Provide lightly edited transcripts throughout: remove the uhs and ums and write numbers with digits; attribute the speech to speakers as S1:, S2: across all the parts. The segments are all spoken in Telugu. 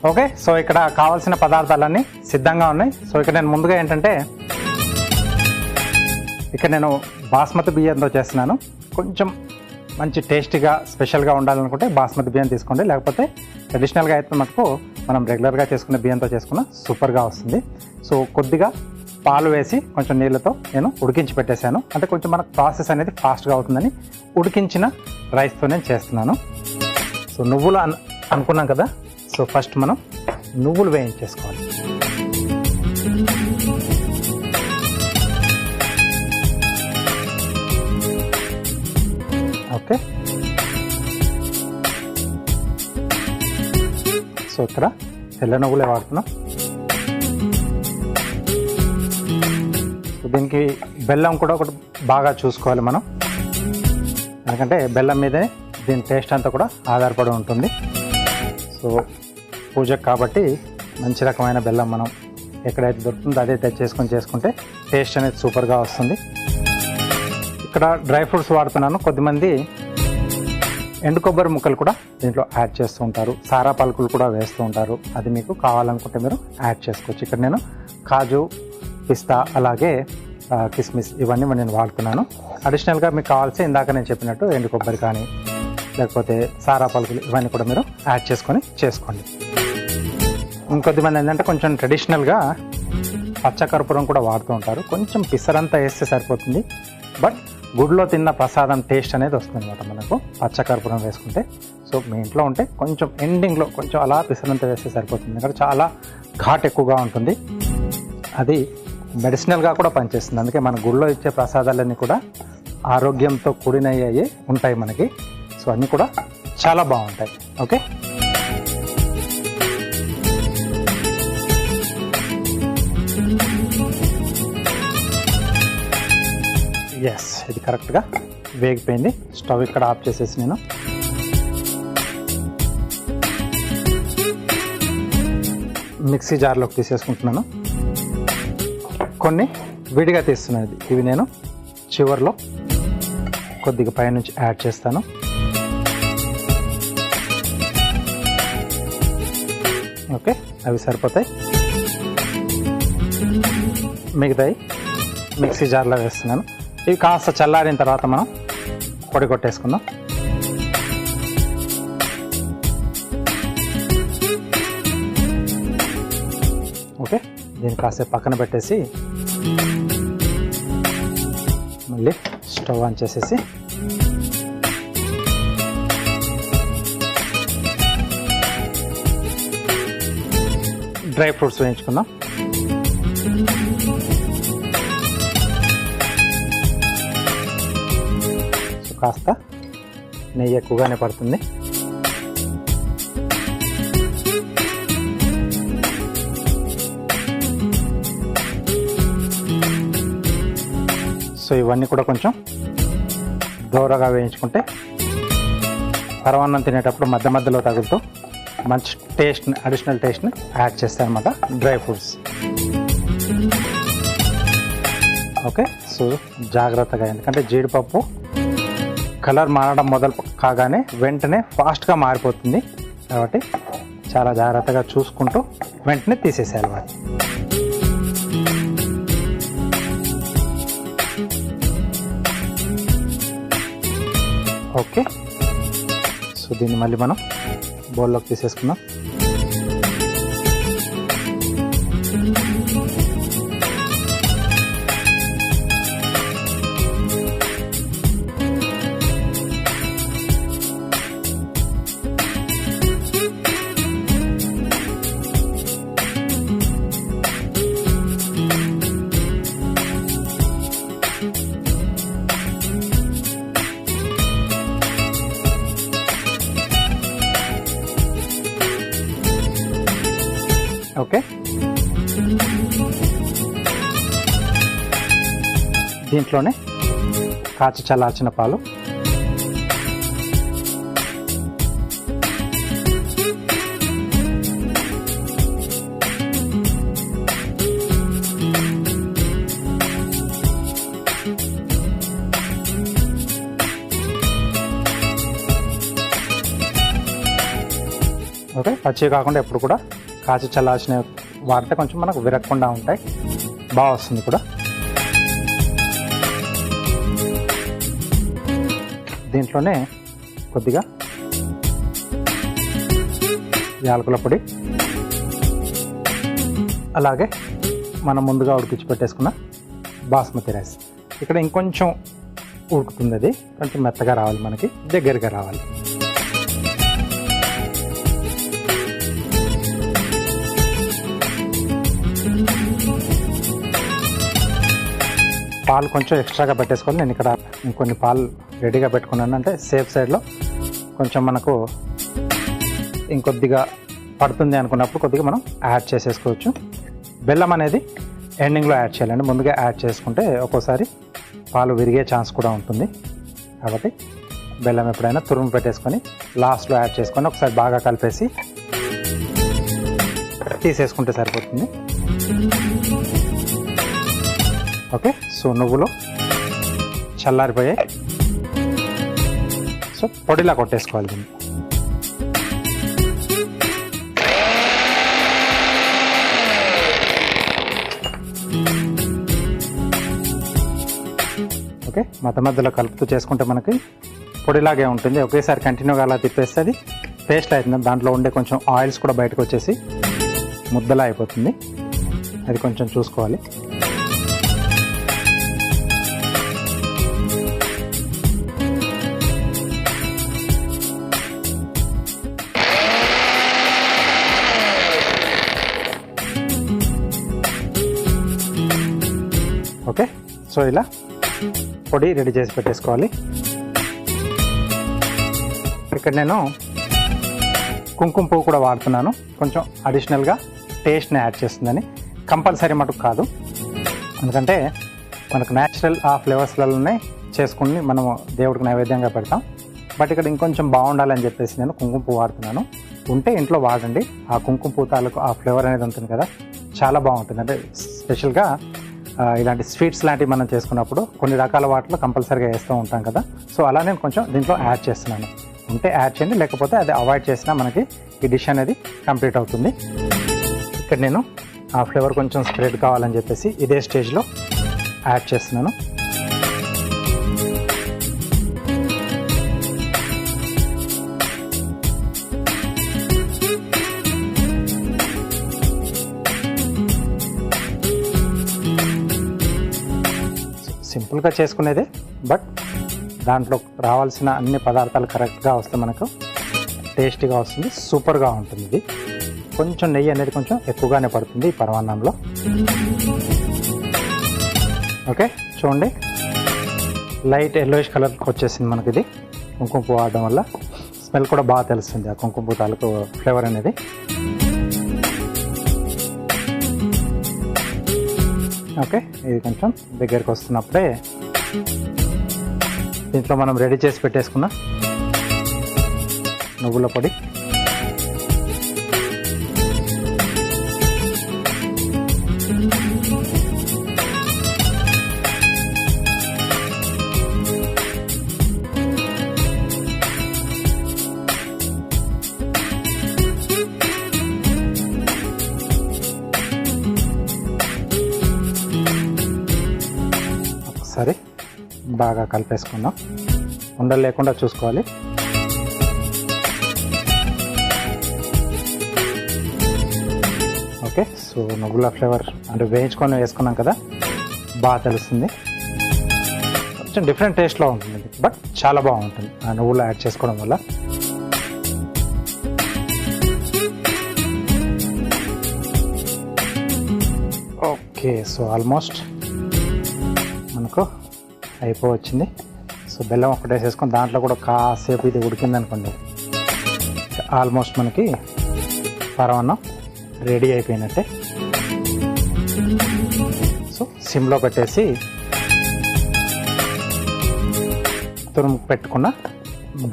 S1: ఓకే, సో ఇక్కడ కావాల్సిన పదార్థాలన్నీ సిద్ధంగా ఉన్నాయి. సో ఇక్కడ నేను ముందుగా ఏంటంటే ఇక్కడ నేను బాస్మతి బియ్యంతో చేస్తున్నాను. కొంచెం మంచి టేస్టీగా స్పెషల్గా ఉండాలనుకుంటే బాస్మతి బియ్యం తీసుకోండి, లేకపోతే ట్రెడిషనల్గా అయితే మటుకు మనం రెగ్యులర్గా చేసుకునే బియ్యంతో చేసుకున్న సూపర్గా వస్తుంది. సో కొద్దిగా పాలు వేసి కొంచెం నీళ్ళతో నేను ఉడికించి పెట్టేశాను. అంటే కొంచెం మనకు ప్రాసెస్ అనేది ఫాస్ట్గా అవుతుందని ఉడికించిన రైస్తో నేను చేస్తున్నాను. సో నువ్వులు అనుకున్నాం కదా, సో ఫస్ట్ మనం నువ్వులు వేయించేసుకోవాలి. ఓకే, సో ఇక్కడ తెల్ల నువ్వులే వాడుతున్నాం. సో దీనికి బెల్లం కూడా ఒకటి బాగా చూసుకోవాలి మనం, ఎందుకంటే బెల్లం మీదే దీని టేస్ట్ అంతా కూడా ఆధారపడి ఉంటుంది. సో పూజకు కాబట్టి మంచి రకమైన బెల్లం మనం ఎక్కడైతే దొరుకుతుందో అదే చేసుకుంటే టేస్ట్ అనేది సూపర్గా వస్తుంది. ఇక్కడ డ్రై ఫ్రూట్స్ వాడుతున్నాను. కొద్దిమంది ఎండు కొబ్బరి ముక్కలు కూడా దీంట్లో యాడ్ చేస్తూ ఉంటారు, సారా పలుకులు కూడా వేస్తూ ఉంటారు. అది మీకు కావాలనుకుంటే మీరు యాడ్ చేసుకోవచ్చు. ఇక్కడ నేను కాజు, పిస్తా, అలాగే కిస్మిస్ ఇవన్నీ నేను వాడుతున్నాను. అడిషనల్గా మీకు కావాల్సి ఇందాక నేను చెప్పినట్టు ఎండు కొబ్బరి కానీ లేకపోతే సారా పలుకులు ఇవన్నీ కూడా మీరు యాడ్ చేసుకోండి. ఇంకొద్దిమంది ఏంటంటే కొంచెం ట్రెడిషనల్గా పచ్చకర్పూరం కూడా వాడుతూ ఉంటారు. కొంచెం పిసరంతా వేస్తే సరిపోతుంది, బట్ గుడిలో తిన్న ప్రసాదం టేస్ట్ అనేది వస్తుంది అనమాట మనకు పచ్చకర్పూరం వేసుకుంటే. సో మీ ఇంట్లో ఉంటే కొంచెం ఎండింగ్లో కొంచెం అలా పిసరంతా వేస్తే సరిపోతుంది, ఎందుకంటే చాలా ఘాట్ ఎక్కువగా ఉంటుంది. అది మెడిసినల్గా కూడా పనిచేస్తుంది. అందుకే మన గుడిలో ఇచ్చే ప్రసాదాలన్నీ కూడా ఆరోగ్యంతో కూడినయ్యాయి ఉంటాయి మనకి. సో అన్నీ కూడా చాలా బాగుంటాయి. ఓకే, ఎస్, ఇది కరెక్ట్గా వేగిపోయింది. స్టవ్ ఇక్కడ ఆఫ్ చేసేసి నేను మిక్సీ జార్లోకి తీసేసుకుంటున్నాను. కొన్ని విడిగా తీస్తున్నాను. ఇవి నేను చివర్లో కొద్దిగా పైనుంచి యాడ్ చేస్తాను. ఓకే, అవి సరిపోతాయి. మిగతాయి మిక్సీ జార్లో వేస్తున్నాను. ఇవి కాస్త చల్లారిన తర్వాత మనం పొడి కొట్టేసుకుందాం. ఓకే, దీన్ని కాసేపు పక్కన పెట్టేసి మళ్ళీ స్టవ్ ఆన్ చేసేసి డ్రై ఫ్రూట్స్ వేయించుకుందాం. సో కాస్త నెయ్యి ఎక్కువగానే పడుతుంది. సో ఇవన్నీ కూడా కొంచెం దూరగా వేయించుకుంటే పరమాన్నం తినేటప్పుడు మధ్య మధ్యలో తగులుతూ మంచి టేస్ట్ని, అడిషనల్ టేస్ట్ని యాడ్ చేస్తాయి అన్నమాట డ్రై ఫ్రూట్స్. ఓకే, సో జాగ్రత్తగా, ఎందుకంటే జీడిపప్పు కలర్ మారడం మొదలు కాగానే వెంటనే ఫాస్ట్గా మారిపోతుంది, కాబట్టి చాలా జాగ్రత్తగా చూసుకుంటూ వెంటనే తీసేసేయాలి వాటిని. ఓకే, సో దీన్ని మళ్ళీ మనం బౌల్లోకి తీసేసుకుందాం. ఓకే, దీంట్లోనే కాచి చల్లార్చిన పాలు, ఓకే, పచ్చి కాకుండా ఎప్పుడు కూడా కాచి చల్లార్చిన వాడితే కొంచెం మనకు విరగకుండా ఉంటాయి, బాగా వస్తుంది కూడా. దీంట్లోనే కొద్దిగా యాలకుల పొడి, అలాగే మనం ముందుగా ఉడికించి పెట్టేసుకున్న బాస్మతి రైస్. ఇక్కడ ఇంకొంచెం ఉడుకుతుంది, అది కొంచెం మెత్తగా రావాలి, మనకి దగ్గరగా రావాలి. పాలు కొంచెం ఎక్స్ట్రాగా పెట్టేసుకోవాలి. నేను ఇక్కడ ఇంకొన్ని పాలు రెడీగా పెట్టుకున్నాను, అంటే సేఫ్ సైడ్లో. కొంచెం మనకు ఇంకొద్దిగా పడుతుంది అనుకున్నప్పుడు కొద్దిగా మనం యాడ్ చేసేసుకోవచ్చు. బెల్లం అనేది ఎండింగ్లో యాడ్ చేయాలండి, ముందుగా యాడ్ చేసుకుంటే ఒక్కోసారి పాలు విరిగే ఛాన్స్ కూడా ఉంటుంది. కాబట్టి బెల్లం ఎప్పుడైనా తురుము పెట్టేసుకొని లాస్ట్లో యాడ్ చేసుకొని ఒకసారి బాగా కలిపేసి తీసేసుకుంటే సరిపోతుంది. ఓకే, సో నువ్వులు చల్లారిపోయాయి. సో పొడిలా కొట్టేసుకోవాలి దీన్ని. ఓకే, మధ్యలో కలుపుతూ చేసుకుంటే మనకి పొడిలాగే ఉంటుంది. ఒకేసారి కంటిన్యూగా అలా తిప్పేస్తే అది పేస్ట్ అవుతుంది. దాంట్లో ఉండే కొంచెం ఆయిల్స్ కూడా బయటకు వచ్చేసి ముద్దలా అయిపోతుంది. అది కొంచెం చూసుకోవాలి. ఓకే, సో ఇలా పొడి రెడీ చేసి పెట్టేసుకోవాలి. ఇక్కడ నేను కుంకుమ పువ్వు కూడా వాడుతున్నాను, కొంచెం అడిషనల్గా టేస్ట్ని యాడ్ చేస్తుందని. కంపల్సరీ మటుకు కాదు, ఎందుకంటే మనకు న్యాచురల్ ఆ ఫ్లేవర్స్లలోనే చేసుకుని మనము దేవుడికి నైవేద్యంగా పెడతాం. బట్ ఇక్కడ ఇంకొంచెం బాగుండాలని చెప్పేసి నేను కుంకుమ పువ్వు వాడుతున్నాను. ఉంటే ఇంట్లో వాడండి. ఆ కుంకుమ పువ్వు తాలూకు ఆ ఫ్లేవర్ అనేది ఉంటుంది కదా, చాలా బాగుంటుంది. అంటే స్పెషల్గా ఇలాంటి స్వీట్స్ లాంటివి మనం చేసుకున్నప్పుడు కొన్ని రకాల వాటిలో కంపల్సరీగా వేస్తూ ఉంటాం కదా. సో అలా నేను కొంచెం దీంట్లో యాడ్ చేస్తున్నాను. ఉంటే యాడ్ చేయండి, లేకపోతే అది అవాయిడ్ చేసినా మనకి ఈ డిష్ అనేది కంప్లీట్ అవుతుంది. ఇక్కడ నేను ఆ ఫ్లేవర్ కొంచెం స్ప్రెడ్ కావాలని చెప్పేసి ఇదే స్టేజ్లో యాడ్ చేస్తున్నాను. సింపుల్గా చేసుకునేదే, బట్ దాంట్లో రావాల్సిన అన్ని పదార్థాలు కరెక్ట్గా వస్తే మనకు టేస్టీగా వస్తుంది, సూపర్గా ఉంటుంది. ఇది కొంచెం నెయ్యి అనేది కొంచెం ఎక్కువగానే పడుతుంది ఈ పరమాన్నంలో. ఓకే, చూడండి లైట్ ఎల్లోయిష్ కలర్కి వచ్చేసింది మనకి. ఇది కుంకుమ పువ్వు వాడడం వల్ల స్మెల్ కూడా బాగా తెలుస్తుంది, ఆ కుంకుమ పువ్వు తాలూకు ఫ్లేవర్ అనేది. ఓకే, ఇది కొంచెం దగ్గరికి వస్తున్నప్పుడే దీంట్లో మనం రెడీ చేసి పెట్టేసుకున్న నువ్వుల పొడి, ఒకసారి బాగా కలిపేసుకుందాం. ఉండలు లేకుండా చూసుకోవాలి. ఓకే, సో నువ్వుల ఫ్లేవర్ అంటే వేయించుకొని వేసుకున్నాం కదా, బాగా తెలుస్తుంది. కొంచెం డిఫరెంట్ టేస్ట్లో ఉంటుంది, బట్ చాలా బాగుంటుంది ఆ నువ్వులు యాడ్ చేసుకోవడం వల్ల. ఓకే, సో ఆల్మోస్ట్ మనకు అయిపోవచ్చింది. సో బెల్లం ఒకటి వేసేసుకొని దాంట్లో కూడా కాసేపు ఇది ఉడికింది అనుకోండి, ఆల్మోస్ట్ మనకి పరమాన్నం రెడీ అయిపోయినట్టే. సో సిమ్లో పెట్టేసి తురుము పెట్టుకున్న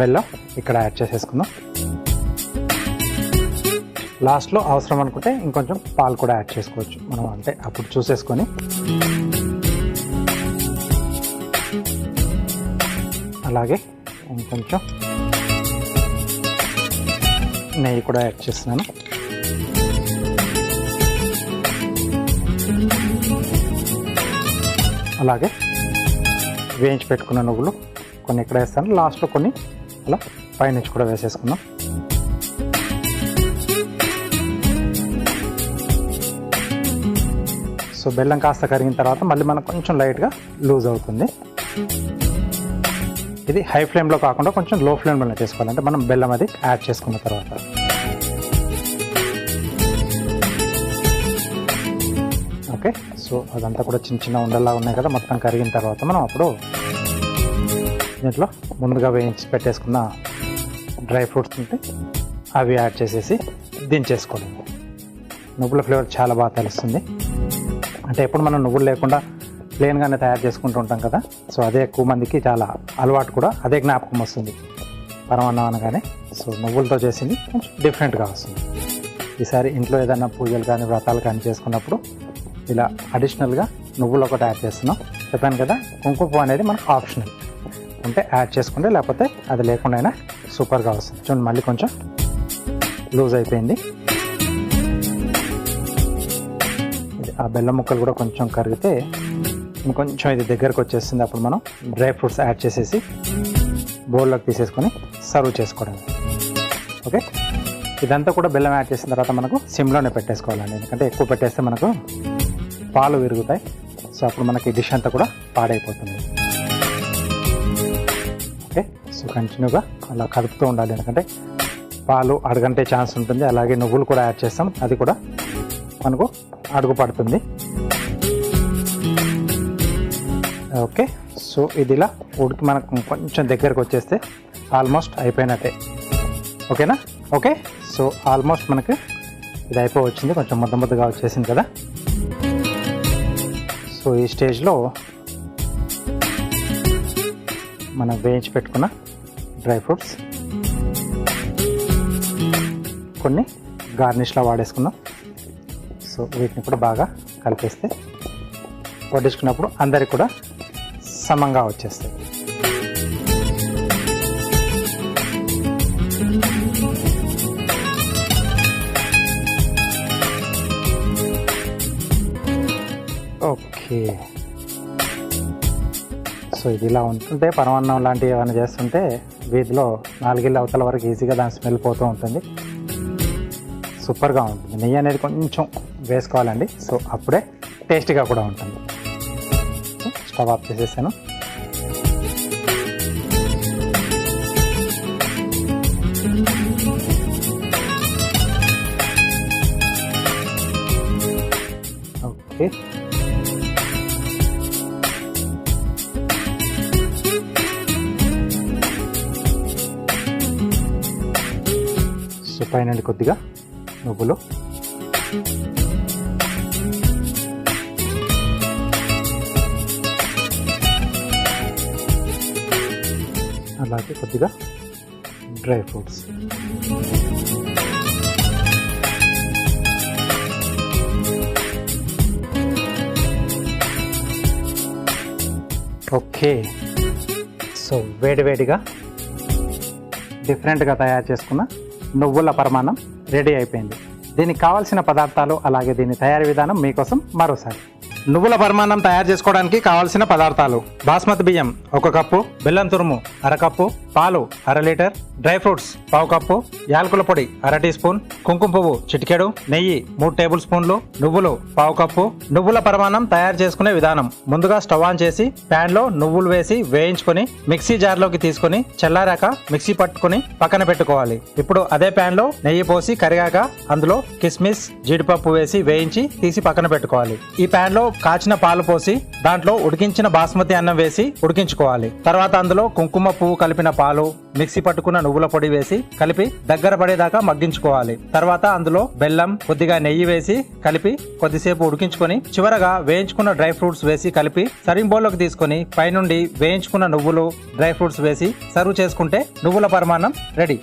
S1: బెల్లం ఇక్కడ యాడ్ చేసేసుకుందాం. లాస్ట్లో అవసరం అనుకుంటే ఇంకొంచెం పాలు కూడా యాడ్ చేసుకోవచ్చు మనం, అంటే అప్పుడు చూసేసుకొని. అలాగే ఇంకొంచెం నెయ్యి కూడా యాడ్ చేస్తున్నాను. అలాగే వేయించి పెట్టుకున్న నువ్వులు కొన్ని ఇక్కడ వేస్తాను, లాస్ట్లో కొన్ని అలా పైనుంచి కూడా వేసేసుకున్నాం. సో బెల్లం కాస్త కరిగిన తర్వాత మళ్ళీ మనకు కొంచెం లైట్గా లూజ్ అవుతుంది. ఇది హై ఫ్లేమ్లో కాకుండా కొంచెం లో ఫ్లేమ్లోనే చేసుకోవాలంటే మనం బెల్లం అది యాడ్ చేసుకున్న తర్వాత. ఓకే, సో అదంతా కూడా చిన్న చిన్న ఉండల్లా ఉన్నాయి కదా, మొత్తం కరిగిన తర్వాత మనం అప్పుడు దీంట్లో ముందుగా వేయించి పెట్టేసుకున్న డ్రై ఫ్రూట్స్ ఉంటే అవి యాడ్ చేసేసి దించేసుకోవడం. నువ్వుల ఫ్లేవర్ చాలా బాగా తెలుస్తుంది. అంటే ఎప్పుడు మనం నువ్వులు లేకుండా ప్లెయిన్గానే తయారు చేసుకుంటూ ఉంటాం కదా, సో అదే ఎక్కువ మందికి చాలా అలవాటు కూడా, అదే జ్ఞాపకం వస్తుంది పరమాన్నం అనగానే. సో నువ్వులతో చేసింది కొంచెం డిఫరెంట్గా వస్తుంది. ఈసారి ఇంట్లో ఏదైనా పూజలు కానీ వ్రతాలు కానీ చేసుకున్నప్పుడు ఇలా అడిషనల్గా నువ్వులు ఒకటి యాడ్ చేస్తున్నాం. చెప్పాను కదా, కుంకుమ పువ్వు అనేది మనకు ఆప్షనల్, ఉంటే యాడ్ చేసుకుంటే, లేకపోతే అది లేకుండా అయినా సూపర్గా వస్తుంది. చూడండి మళ్ళీ కొంచెం లూజ్ అయిపోయింది. ఆ బెల్లం ముక్కలు కూడా కొంచెం కరిగితే ఇంకొంచెం ఇది దగ్గరకు వచ్చేస్తుంది. అప్పుడు మనం డ్రై ఫ్రూట్స్ యాడ్ చేసేసి బౌల్లోకి తీసేసుకొని సర్వ్ చేసుకోవడం. ఓకే, ఇదంతా కూడా బెల్లం యాడ్ చేసిన తర్వాత మనకు సిమ్లోనే పెట్టేసుకోవాలండి, ఎందుకంటే ఎక్కువ పెట్టేస్తే మనకు పాలు విరుగుతాయి. సో అప్పుడు మనకి డిష్ అంతా కూడా పాడైపోతుంది. ఓకే, సో కంటిన్యూగా అలా కలుపుతూ ఉండాలి, ఎందుకంటే పాలు అడుగంటే ఛాన్స్ ఉంటుంది. అలాగే నువ్వులు కూడా యాడ్ చేస్తాం, అది కూడా మనకు అడుగు పడుతుంది. ఓకే, సో ఇది ఇలా ఉడికి మనకు కొంచెం దగ్గరకు వచ్చేస్తే ఆల్మోస్ట్ అయిపోయినట్టే. ఓకేనా? ఓకే, సో ఆల్మోస్ట్ మనకు ఇది అయిపోవచ్చింది, కొంచెం ముద్దగా వచ్చేసింది కదా. సో ఈ స్టేజ్లో మనం వేయించి పెట్టుకున్న డ్రై ఫ్రూట్స్ కొన్ని గార్నిష్లా వాడేసుకున్నాం. సో వీటిని కూడా బాగా కలిపేస్తే వడ్డించుకున్నప్పుడు అందరికి కూడా సమంగా వచ్చేస్తాయి. ఓకే, సో ఇది ఇలా ఉంటుంటే పరమాన్నం లాంటివి ఏమైనా చేస్తుంటే వీధిలో 4 ఇళ్ళ అవతల వరకు ఈజీగా దాని స్మెల్ పోతూ ఉంటుంది. సూపర్గా ఉంటుంది. నెయ్యి అనేది కొంచెం వేసుకోవాలండి, సో అప్పుడే టేస్టీగా కూడా ఉంటుంది. స్టవ్ ఆఫ్ చేసేసాను. ఓకే, సో పైన కొద్దిగా నువ్వులు, అలాగే కొద్దిగా డ్రై ఫ్రూట్స్. ఓకే, సో వేడివేడిగా డిఫరెంట్గా తయారు చేసుకున్న నువ్వుల పరమాన్నం రెడీ అయిపోయింది. దీనికి కావాల్సిన పదార్థాలు అలాగే దీని తయారీ విధానం మీకోసం మరోసారి. నువ్వుల పరమాన్నం తయారు చేసుకోవడానికి కావాల్సిన పదార్థాలు: బాస్మతి బియ్యం 1 కప్పు, బెల్లం తురుము 1/2 కప్పు, పాలు 1/2 లీటర్, డ్రై ఫ్రూట్స్ 1/2 కప్పు, యాలకుల పొడి 1/2 టీ స్పూన్, కుంకుమ పువ్వు చిటికెడు, నెయ్యి 3 టేబుల్ స్పూన్లు, నువ్వులు 1/2 కప్పు. నువ్వుల పరమాన్నం తయారు చేసుకునే విధానం: ముందుగా స్టవ్ ఆన్ చేసి ప్యాన్ లో నువ్వులు వేసి వేయించుకొని మిక్సీ జార్లోకి తీసుకొని చల్లారాక మిక్సీ పట్టుకొని పక్కన పెట్టుకోవాలి. ఇప్పుడు అదే ప్యాన్ లో నెయ్యి పోసి కరిగాక అందులో కిస్మిస్, జీడిపప్పు వేసి వేయించి తీసి పక్కన పెట్టుకోవాలి. ఈ ప్యాన్ లో కాచిన పాలు పోసి దాంట్లో ఉడికించిన బాస్మతి అన్నం వేసి ఉడికించుకోవాలి. తర్వాత అందులో కుంకుమ పువ్వు కలిపిన పాలు, మిక్సీ పట్టుకున్న నువ్వుల పొడి వేసి కలిపి దగ్గర పడేదాకా మగ్గించుకోవాలి. తర్వాత అందులో బెల్లం, కొద్దిగా నెయ్యి వేసి కలిపి కొద్దిసేపు ఉడికించుకొని చివరగా వేయించుకున్న డ్రై ఫ్రూట్స్ వేసి కలిపి సర్వింగ్ బౌల్లోకి తీసుకొని పైనుండి వేయించుకున్న నువ్వులు, డ్రై ఫ్రూట్స్ వేసి సర్వ్ చేసుకుంటే నువ్వుల పరమాన్నం రెడీ.